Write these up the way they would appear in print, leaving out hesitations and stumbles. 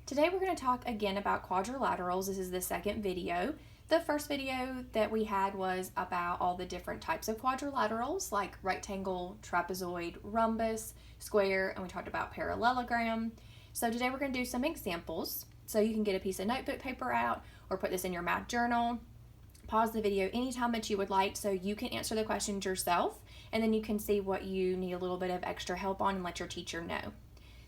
Today we're going to talk again about quadrilaterals. This is the second video. The first video that we had was about all the different types of quadrilaterals like rectangle, trapezoid, rhombus, square, and we talked about parallelogram. So today we're going to do some examples. So you can get a piece of notebook paper out or put this in your math journal. Pause the video anytime that you would like so you can answer the questions yourself, and then you can see what you need a little bit of extra help on and let your teacher know.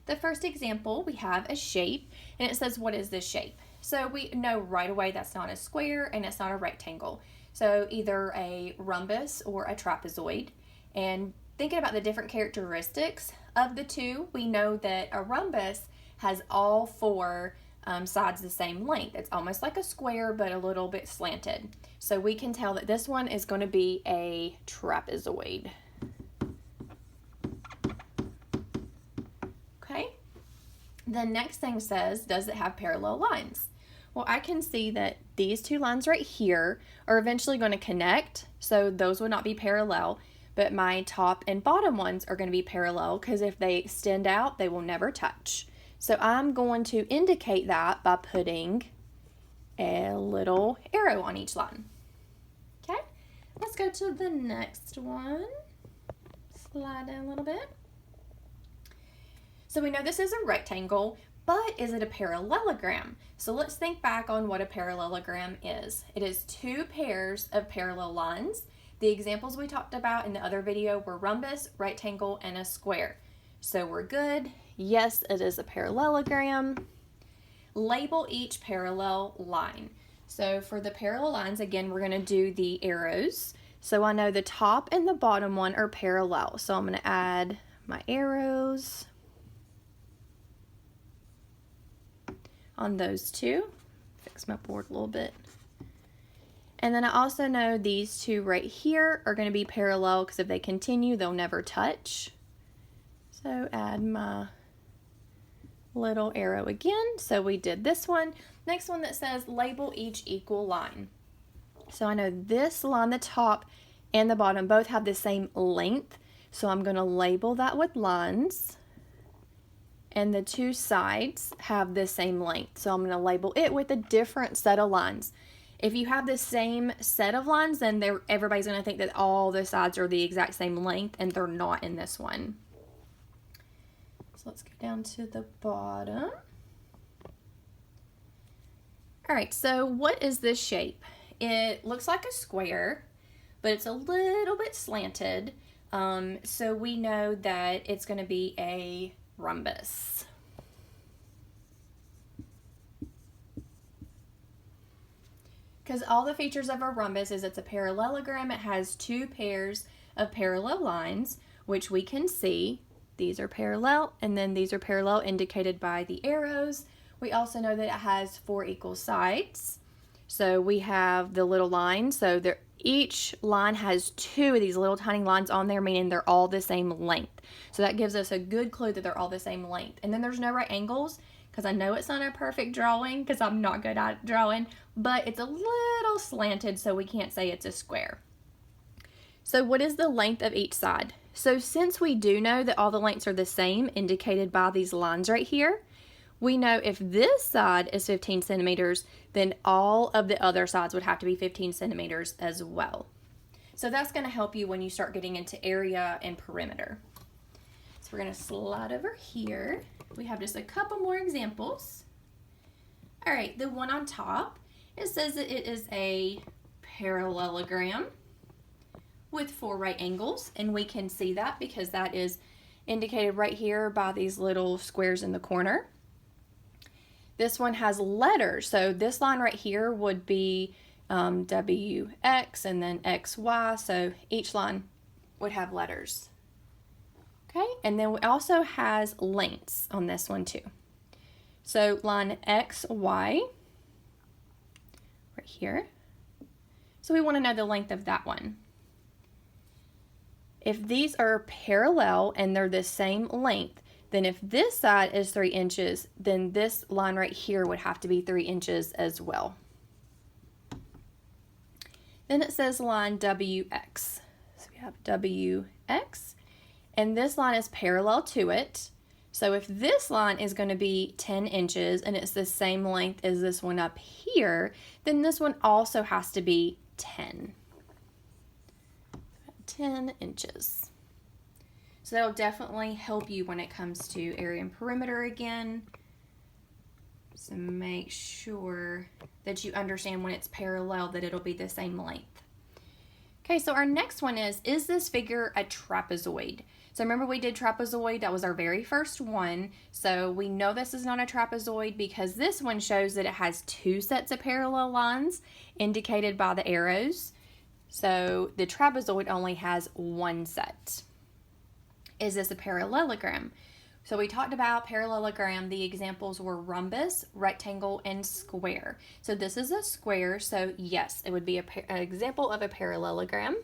The first example, we have a shape, and it says, what is this shape? So we know right away that's not a square and it's not a rectangle. So either a rhombus or a trapezoid. And thinking about the different characteristics of the two, we know that a rhombus has all four sides the same length. It's almost like a square, but a little bit slanted. So we can tell that this one is going to be a trapezoid. Okay. The next thing says, does it have parallel lines? Well, I can see that these two lines right here are eventually going to connect, so those would not be parallel, but my top and bottom ones are going to be parallel because if they extend out, they will never touch. So I'm going to indicate that by putting a little arrow on each line. Okay, let's go to the next one. Slide down a little bit. So we know this is a rectangle, but is it a parallelogram? So let's think back on what a parallelogram is. It is two pairs of parallel lines. The examples we talked about in the other video were rhombus, rectangle, and a square. So we're good. Yes, it is a parallelogram. Label each parallel line. So for the parallel lines, again, we're going to do the arrows. So I know the top and the bottom one are parallel. So I'm going to add my arrows on those two. Fix my board a little bit. And then I also know these two right here are going to be parallel because if they continue, they'll never touch. So add my little arrow again. So we did this one. Next one that says label each equal line. So I know this line, the top and the bottom, both have the same length. So I'm going to label that with lines. And the two sides have the same length. So I'm going to label it with a different set of lines. If you have the same set of lines, then everybody's going to think that all the sides are the exact same length, and they're not in this one. So let's go down to the bottom. All right, so what is this shape? It looks like a square, but it's a little bit slanted. So we know that it's going to be a rhombus. Because all the features of a rhombus is it's a parallelogram. It has two pairs of parallel lines, which we can see. These are parallel, and then these are parallel indicated by the arrows. We also know that it has four equal sides. So we have the little line. So each line has two of these little tiny lines on there, meaning they're all the same length. So that gives us a good clue that they're all the same length. And then there's no right angles, because I know it's not a perfect drawing because I'm not good at drawing, but it's a little slanted, so we can't say it's a square. So what is the length of each side? So since we do know that all the lengths are the same, indicated by these lines right here, we know if this side is 15 centimeters, then all of the other sides would have to be 15 centimeters as well. So that's going to help you when you start getting into area and perimeter. So we're going to slide over here. We have just a couple more examples. All right, the one on top, it says that it is a parallelogram with four right angles, and we can see that because that is indicated right here by these little squares in the corner. This one has letters, so this line right here would be WX and then XY, so each line would have letters. Okay, and then it also has lengths on this one too. So line XY, right here. So we want to know the length of that one. If these are parallel and they're the same length, then if this side is 3 inches, then this line right here would have to be 3 inches as well. Then it says line WX. So we have WX, and this line is parallel to it. So if this line is going to be 10 inches and it's the same length as this one up here, then this one also has to be 10. 10 inches. So that'll definitely help you when it comes to area and perimeter again. So make sure that you understand when it's parallel that it'll be the same length. Okay, so our next one is this figure a trapezoid? So remember we did trapezoid, that was our very first one. So we know this is not a trapezoid because this one shows that it has two sets of parallel lines indicated by the arrows. So the trapezoid only has one set. Is this a parallelogram? So we talked about parallelogram. The examples were rhombus, rectangle, and square. So this is a square, so yes, it would be an example of a parallelogram.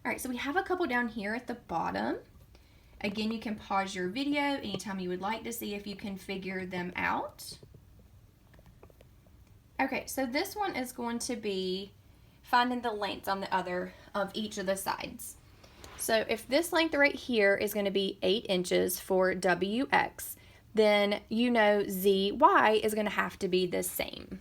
All right, so we have a couple down here at the bottom. Again, you can pause your video anytime you would like to see if you can figure them out. Okay, so this one is going to be finding the lengths on the other of each of the sides. So if this length right here is going to be 8 inches for WX, then you know ZY is going to have to be the same.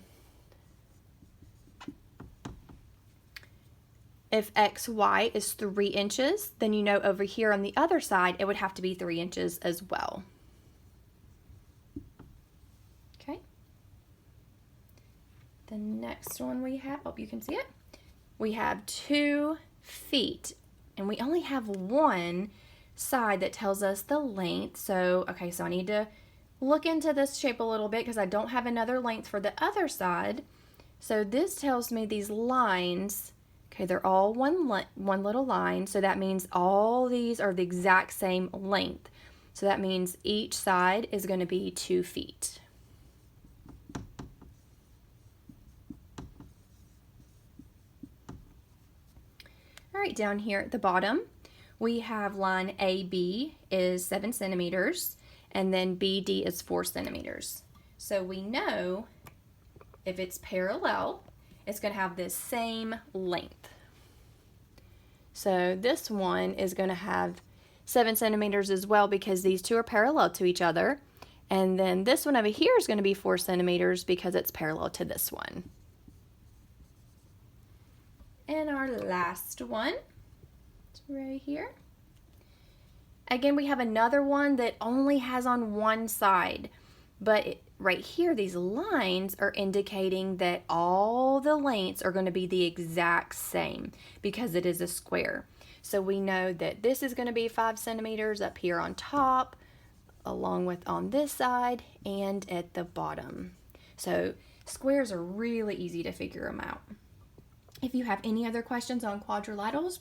If XY is 3 inches, then you know over here on the other side it would have to be 3 inches as well. Okay. The next one we have, hope you can see it. We have 2 feet. And we only have one side that tells us the length. So, okay, so I need to look into this shape a little bit because I don't have another length for the other side. So this tells me these lines, okay, they're all one little line. So that means all these are the exact same length. So that means each side is going to be 2 feet. All right, down here at the bottom, we have line AB is 7 centimeters, and then BD is 4 centimeters. So we know if it's parallel, it's going to have the same length. So this one is going to have 7 centimeters as well because these two are parallel to each other. And then this one over here is going to be 4 centimeters because it's parallel to this one. And our last one, it's right here. Again, we have another one that only has on one side, but right here, these lines are indicating that all the lengths are going to be the exact same because it is a square. So we know that this is going to be 5 centimeters up here on top, along with on this side and at the bottom. So squares are really easy to figure them out. If you have any other questions on quadrilaterals,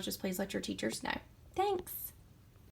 just please let your teachers know. Thanks.